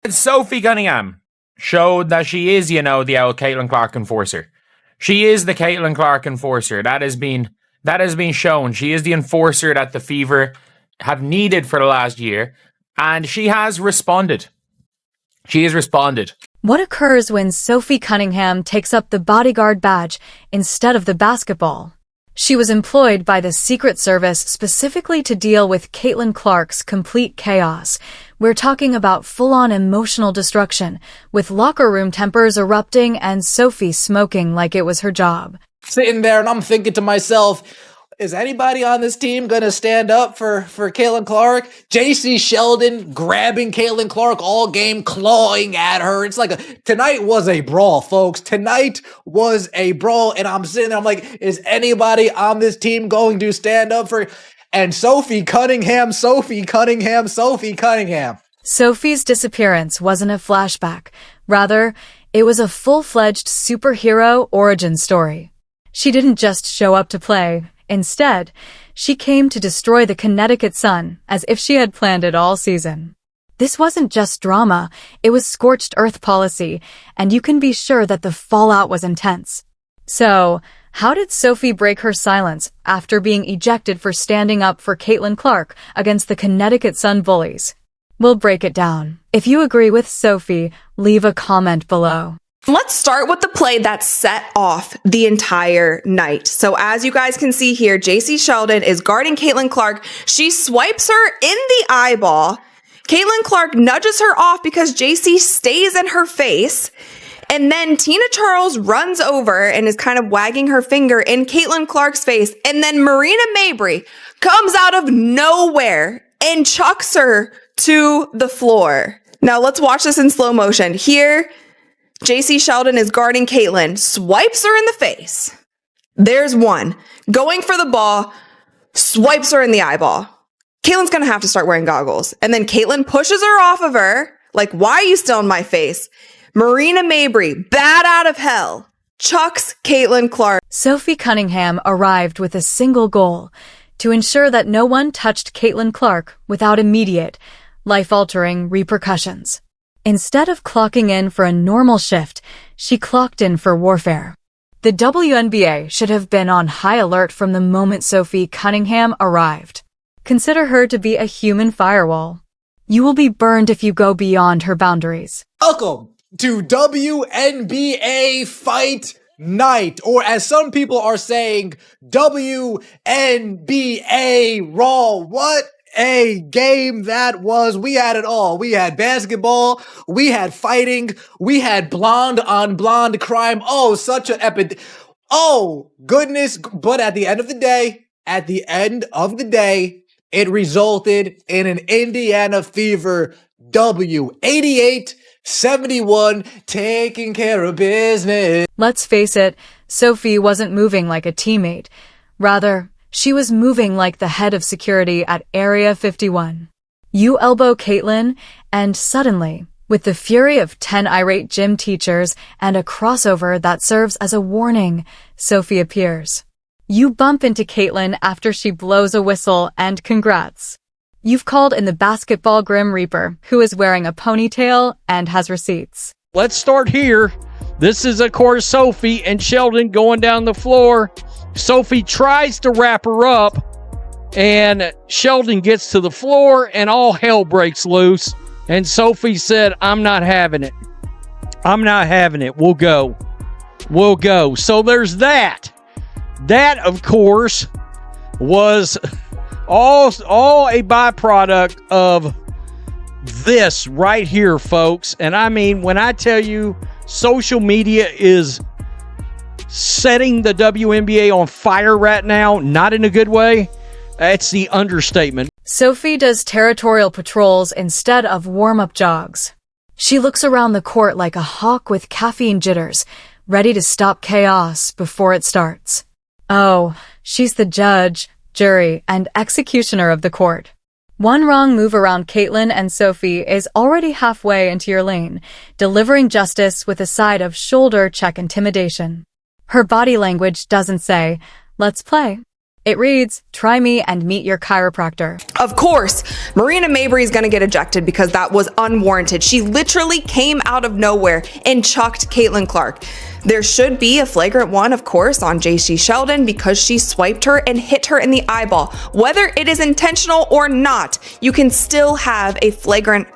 Sophie Cunningham showed that she is, the old Caitlin Clark enforcer. She is the Caitlin Clark enforcer. That has been shown. She is the enforcer that the Fever have needed for the last year, and she has responded. She has responded. What occurs when Sophie Cunningham takes up the bodyguard badge instead of the basketball? She was employed by the Secret Service specifically to deal with Caitlin Clark's complete chaos. We're talking about full-on emotional destruction, with locker room tempers erupting and Sophie smoking like it was her job. Sitting there and I'm thinking to myself, is anybody on this team going to stand up for Caitlin Clark? JC Sheldon grabbing Caitlin Clark all game, clawing at her. It's like tonight was a brawl, folks. Tonight was a brawl. And I'm sitting there, I'm like, is anybody on this team going to stand up for... And Sophie Cunningham. Sophie's disappearance wasn't a flashback. Rather, it was a full-fledged superhero origin story. She didn't just show up to play. Instead, she came to destroy the Connecticut Sun as if she had planned it all season. This wasn't just drama, it was scorched earth policy, and you can be sure that the fallout was intense. So, how did Sophie break her silence after being ejected for standing up for Caitlin Clark against the Connecticut Sun Bullies? We'll break it down. If you agree with Sophie, leave a comment below. Let's start with the play that set off the entire night. So as you guys can see here, JC Sheldon is guarding Caitlin Clark. She swipes her in the eyeball. Caitlin Clark nudges her off because JC stays in her face. And then Tina Charles runs over and is kind of wagging her finger in Caitlin Clark's face. And then Marina Mabrey comes out of nowhere and chucks her to the floor. Now let's watch this in slow motion. Here, JC Sheldon is guarding Caitlin, swipes her in the face. There's one. Going for the ball, swipes her in the eyeball. Caitlin's gonna have to start wearing goggles. And then Caitlin pushes her off of her, like, why are you still in my face? Marina Mabrey, bat out of hell, chucks Caitlin Clark. Sophie Cunningham arrived with a single goal, to ensure that no one touched Caitlin Clark without immediate, life-altering repercussions. Instead of clocking in for a normal shift, she clocked in for warfare. The WNBA should have been on high alert from the moment Sophie Cunningham arrived. Consider her to be a human firewall. You will be burned if you go beyond her boundaries. Welcome to WNBA Fight Night, or as some people are saying, WNBA Raw. What a game that was. We had it all. We had basketball, we had fighting, we had blonde on blonde crime. Oh, such an epic. Oh, goodness. But at the end of the day, it resulted in an Indiana Fever W. 88-71, taking care of business. Let's face it, Sophie wasn't moving like a teammate. Rather, she was moving like the head of security at Area 51. You elbow Caitlin, and suddenly, with the fury of 10 irate gym teachers and a crossover that serves as a warning, Sophie appears. You bump into Caitlin after she blows a whistle, and congrats. You've called in the basketball Grim Reaper, who is wearing a ponytail and has receipts. Let's start here. This is, of course, Sophie and Sheldon going down the floor. Sophie tries to wrap her up, and Sheldon gets to the floor, and all hell breaks loose. And Sophie said, I'm not having it. I'm not having it. We'll go. We'll go. So there's that. That, of course, was all a byproduct of this right here, folks. And I mean, when I tell you social media is setting the WNBA on fire right now, not in a good way, that's the understatement. Sophie does territorial patrols instead of warm-up jogs. She looks around the court like a hawk with caffeine jitters, ready to stop chaos before it starts. Oh, she's the judge, jury, and executioner of the court. One wrong move around Caitlin and Sophie is already halfway into your lane, delivering justice with a side of shoulder check intimidation. Her body language doesn't say, let's play. It reads, "Try me and meet your chiropractor." Of course, Marina Mabrey is going to get ejected because that was unwarranted. She literally came out of nowhere and chucked Caitlin Clark. There should be a flagrant one, of course, on JC Sheldon because she swiped her and hit her in the eyeball. Whether it is intentional or not, you can still have a flagrant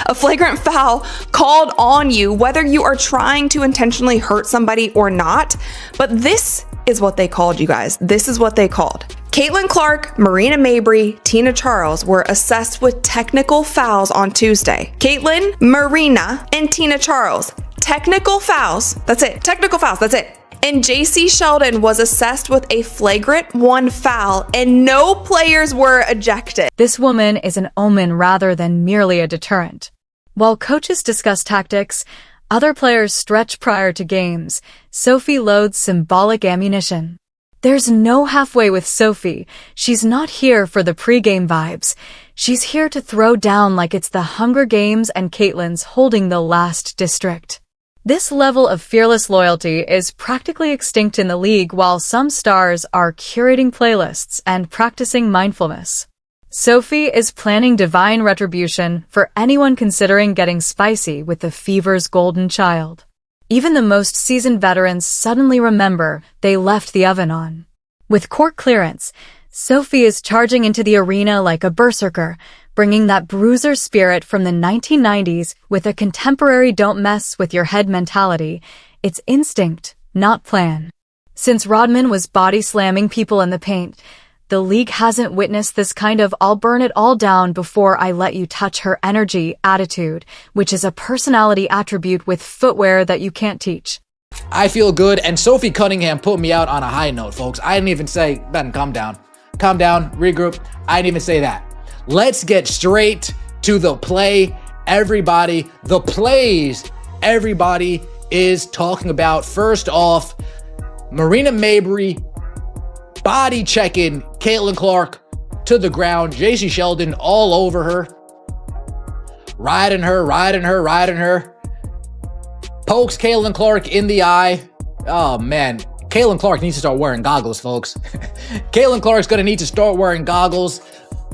a flagrant foul called on you, whether you are trying to intentionally hurt somebody or not. But this is what they called, you guys. This is what they called. Caitlin Clark, Marina Mabrey, Tina Charles were assessed with technical fouls on Tuesday. Caitlin, Marina, and Tina Charles. Technical fouls. That's it. Technical fouls. That's it. And JC Sheldon was assessed with a flagrant 1 foul, and no players were ejected. This woman is an omen rather than merely a deterrent. While coaches discuss tactics, other players stretch prior to games. Sophie loads symbolic ammunition. There's no halfway with Sophie. She's not here for the pregame vibes. She's here to throw down like it's the Hunger Games and Caitlin's holding the last district. This level of fearless loyalty is practically extinct in the league, while some stars are curating playlists and practicing mindfulness. Sophie is planning divine retribution for anyone considering getting spicy with the Fever's golden child. Even the most seasoned veterans suddenly remember they left the oven on. With court clearance, Sophie is charging into the arena like a berserker, bringing that bruiser spirit from the 1990s with a contemporary don't mess with your head mentality. It's instinct, not plan. Since Rodman was body slamming people in the paint, the league hasn't witnessed this kind of "I'll burn it all down before I let you touch her" energy attitude, which is a personality attribute with footwear that you can't teach. I feel good, and Sophie Cunningham put me out on a high note, folks. I didn't even say, Ben, calm down, regroup. I didn't even say that. Let's get straight to the play. Everybody, the plays everybody is talking about. First off, Marina Mabrey body checking Caitlin Clark to the ground. JC Sheldon all over her. Riding her. Pokes Caitlin Clark in the eye. Oh, man. Caitlin Clark needs to start wearing goggles, folks. Caitlin Clark's going to need to start wearing goggles.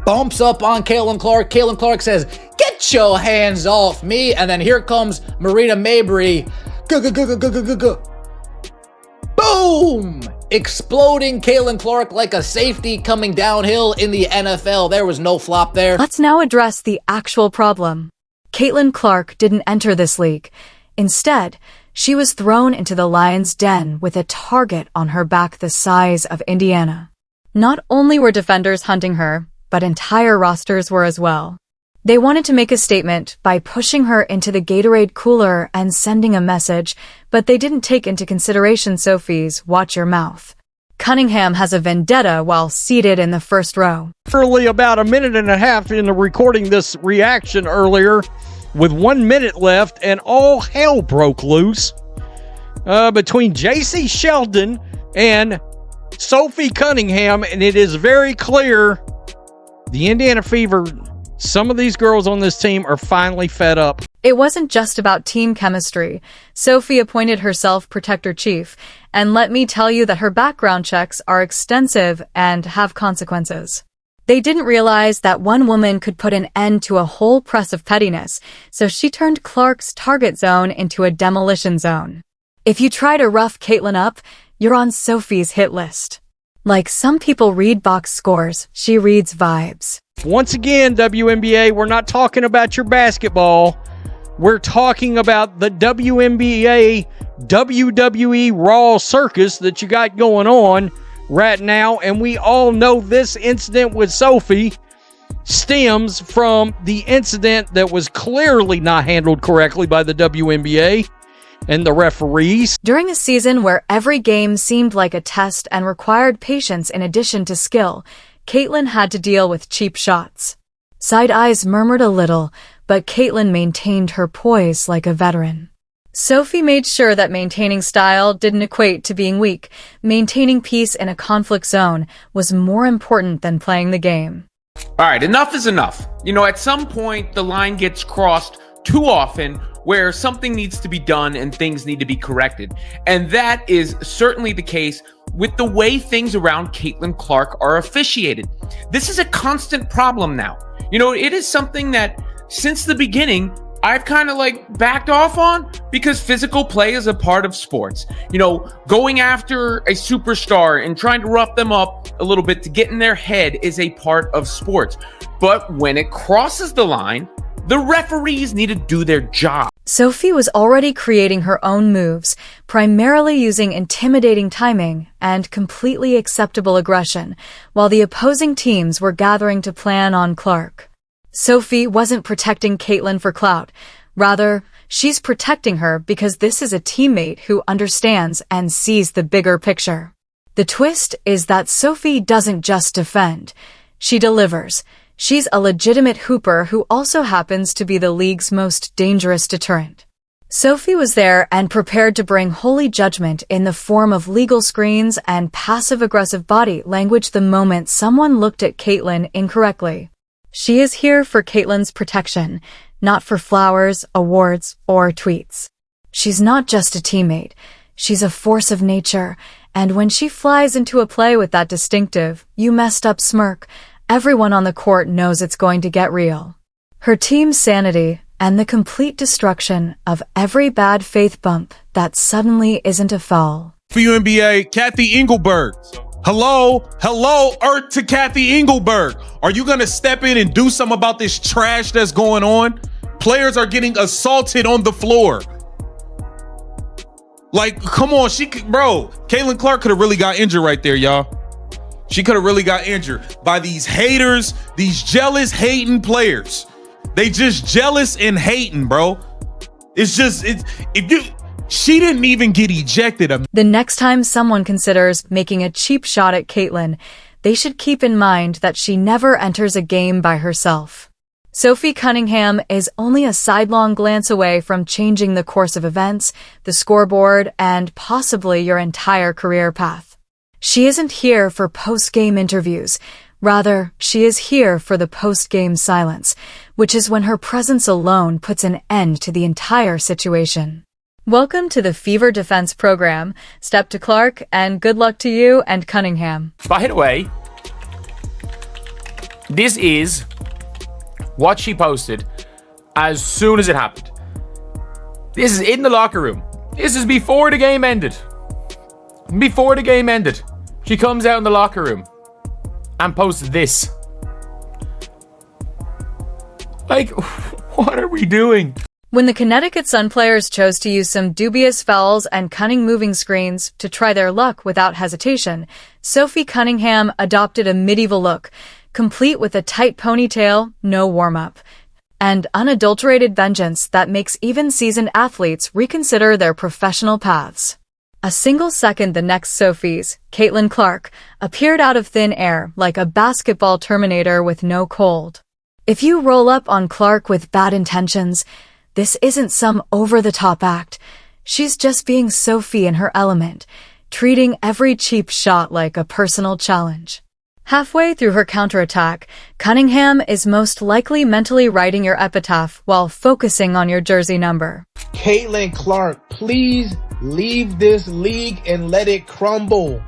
Bumps up on Caitlin Clark. Caitlin Clark says, "Get your hands off me." And then here comes Marina Mabrey. Boom! Exploding Caitlin Clark like a safety coming downhill in the NFL. There was no flop there. Let's now address the actual problem. Caitlin Clark didn't enter this league. Instead, she was thrown into the lion's den with a target on her back the size of Indiana. Not only were defenders hunting her, but entire rosters were as well. They wanted to make a statement by pushing her into the Gatorade cooler and sending a message, but they didn't take into consideration Sophie's "watch your mouth." Cunningham has a vendetta while seated in the first row. Literally about a minute and a half into recording this reaction earlier, with 1 minute left, and all hell broke loose between JC Sheldon and Sophie Cunningham, and it is very clear the Indiana Fever, some of these girls on this team are finally fed up. It wasn't just about team chemistry. Sophie appointed herself protector chief, and let me tell you that her background checks are extensive and have consequences. They didn't realize that one woman could put an end to a whole press of pettiness, so she turned Clark's target zone into a demolition zone. If you try to rough Caitlin up, you're on Sophie's hit list. Like some people read box scores, she reads vibes. Once again, WNBA, we're not talking about your basketball. We're talking about the WNBA WWE Raw circus that you got going on right now. And we all know this incident with Sophie stems from the incident that was clearly not handled correctly by the WNBA and the referees. During a season where every game seemed like a test and required patience in addition to skill, Caitlin had to deal with cheap shots. Side eyes murmured a little, but Caitlin maintained her poise like a veteran. Sophie made sure that maintaining style didn't equate to being weak. Maintaining peace in a conflict zone was more important than playing the game. All right, enough is enough. You know, at some point, the line gets crossed too often where something needs to be done and things need to be corrected. And that is certainly the case with the way things around Caitlin Clark are officiated. This is a constant problem now. You know, it is something that since the beginning, I've kind of like backed off on because physical play is a part of sports. You know, going after a superstar and trying to rough them up a little bit to get in their head is a part of sports. But when it crosses the line, the referees need to do their job. Sophie was already creating her own moves, primarily using intimidating timing and completely acceptable aggression, while the opposing teams were gathering to plan on Clark. Sophie wasn't protecting Caitlin for clout. Rather, she's protecting her because this is a teammate who understands and sees the bigger picture. The twist is that Sophie doesn't just defend. She delivers. She's a legitimate hooper who also happens to be the league's most dangerous deterrent. Sophie was there and prepared to bring holy judgment in the form of legal screens and passive-aggressive body language the moment someone looked at Caitlin incorrectly. She is here for Caitlin's protection, not for flowers, awards, or tweets. She's not just a teammate. She's a force of nature, and when she flies into a play with that distinctive, you messed up smirk, everyone on the court knows it's going to get real. Her team's sanity and the complete destruction of every bad faith bump that suddenly isn't a foul. For WNBA, Kathy Engelberg. Hello, Earth to Kathy Engelberg. Are you going to step in and do something about this trash that's going on? Players are getting assaulted on the floor. Like, come on, Caitlin Clark could have really got injured right there, y'all. She could have really got injured by these haters, these jealous, hating players. They just jealous and hating, bro. She didn't even get ejected. The next time someone considers making a cheap shot at Caitlin, they should keep in mind that she never enters a game by herself. Sophie Cunningham is only a sidelong glance away from changing the course of events, the scoreboard, and possibly your entire career path. She isn't here for post-game interviews. Rather, she is here for the post-game silence, which is when her presence alone puts an end to the entire situation. Welcome to the Fever Defense Program. Step to Clark, and good luck to you and Cunningham. By the way, this is what she posted as soon as it happened. This is in the locker room. This is before the game ended. Before the game ended, she comes out in the locker room and posts this. Like, what are we doing? When the Connecticut Sun players chose to use some dubious fouls and cunning moving screens to try their luck without hesitation, Sophie Cunningham adopted a medieval look, complete with a tight ponytail, no warm-up, and unadulterated vengeance that makes even seasoned athletes reconsider their professional paths. A single second the next Sophie's, Caitlin Clark, appeared out of thin air like a basketball terminator with no cold. If you roll up on Clark with bad intentions, this isn't some over-the-top act. She's just being Sophie in her element, treating every cheap shot like a personal challenge. Halfway through her counterattack, Cunningham is most likely mentally writing your epitaph while focusing on your jersey number. Caitlin Clark, please leave this league and let it crumble.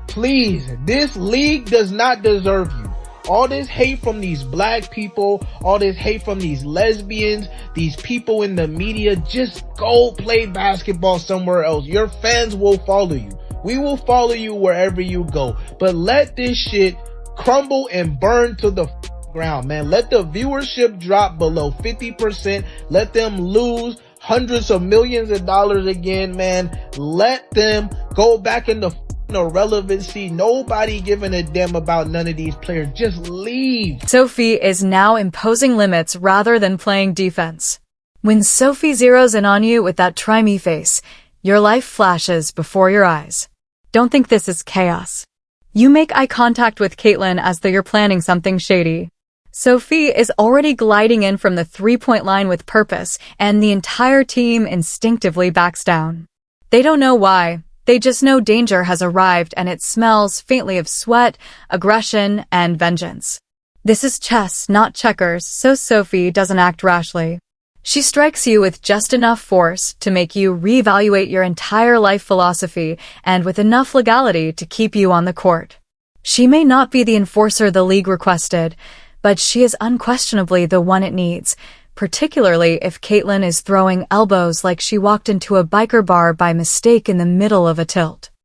Please, this league does not deserve you. All this hate from these black people, all this hate from these lesbians, these people in the media, just go play basketball somewhere else. Your fans will follow you. We will follow you wherever you go. But let this shit crumble and burn to the ground, man. Let the viewership drop below 50%. Let them lose hundreds of millions of dollars again, man. Let them go back into irrelevancy. Nobody giving a damn about none of these players. Just leave. Sophie is now imposing limits rather than playing defense. When Sophie zeroes in on you with that try me face, your life flashes before your eyes. Don't think this is chaos. You make eye contact with Caitlin as though you're planning something shady. Sophie is already gliding in from the three-point line with purpose, and the entire team instinctively backs down. They don't know why. They just know danger has arrived, and it smells faintly of sweat, aggression, and vengeance. This is chess, not checkers, so Sophie doesn't act rashly. She strikes you with just enough force to make you reevaluate your entire life philosophy and with enough legality to keep you on the court. She may not be the enforcer the league requested, but she is unquestionably the one it needs, particularly if Caitlin is throwing elbows like she walked into a biker bar by mistake in the middle of a tilt.